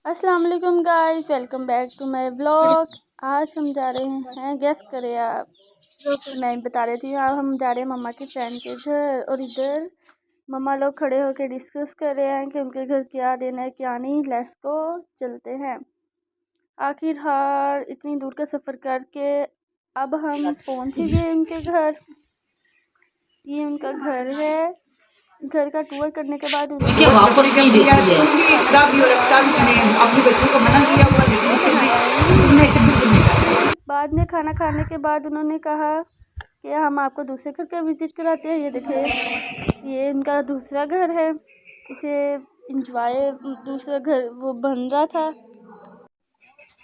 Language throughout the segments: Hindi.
अस्सलाम वालेकुम guys, welcome back to my vlog. आज हम जा रहे हैं, गेस करें आप। मैं बता रही थी, अब हम जा रहे हैं मम्मा की फ्रेंड के घर। और इधर मम्मा लोग खड़े होकर डिस्कस कर रहे हैं कि उनके घर क्या देना है क्या नहीं। लेट्स गो, चलते हैं। आखिरकार इतनी दूर का सफ़र करके अब हम पहुंच ही गए उनके घर। ये उनका घर है। घर का टूर करने के बाद उन्होंने वापस नहीं देती है। अपने बच्चों को मना किया हुआ, बाद में खाना खाने के बाद उन्होंने कहा कि हम आपको दूसरे घर का विज़िट कराते हैं। ये देखिए, ये इनका दूसरा घर है। इसे इंजॉय दूसरा घर वो बन रहा था।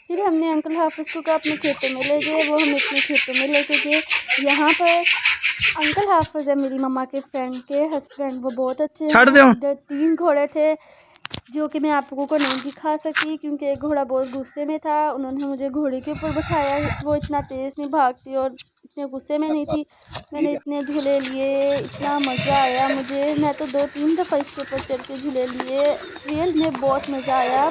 फिर हमने अंकल हाफिज़ को कहा अपने खेतों में ले गए। वो हमें अपने खेतों में लेके गए। यहाँ पर अंकल हाफिज़ है मेरी मम्मा के फ्रेंड के हस्बैंड, वो बहुत अच्छे हैं। इधर 3 घोड़े थे जो कि मैं आप लोगों को नहीं दिखा सकी क्योंकि एक घोड़ा बहुत गुस्से में था। उन्होंने मुझे घोड़े के ऊपर बैठाया। वो इतना तेज़ नहीं भागती और इतने गुस्से में नहीं थी। मैंने इतने झूले लिए, इतना मज़ा आया मुझे। मैं तो 2-3 दफ़ा इसके ऊपर चढ़ के झूले लिए। रियल में बहुत मज़ा आया।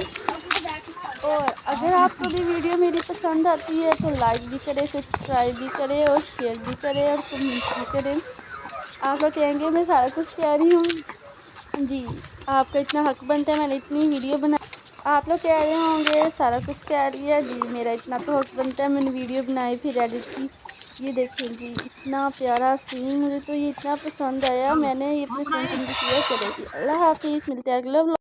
और अगर आपको भी वीडियो मेरी पसंद आती है तो लाइक भी करें, सब्सक्राइब भी करें और शेयर भी करें और कमेंट भी करें। आप लोग कहेंगे मैं सारा कुछ कह रही हूँ। जी, आपका इतना हक बनता है, मैंने इतनी वीडियो बना। आप लोग कह रहे होंगे सारा कुछ कह रही है। जी, मेरा इतना तो हक बनता है, मैंने वीडियो बनाई फिर एडिट की। ये देखें जी, इतना प्यारा सीन, मुझे तो ये इतना पसंद आया। मैंने ये अपने फ्रेंड को दिखाया। चले जी, अल्लाह हाफिज़, मिलते हैं अगला व्लॉग।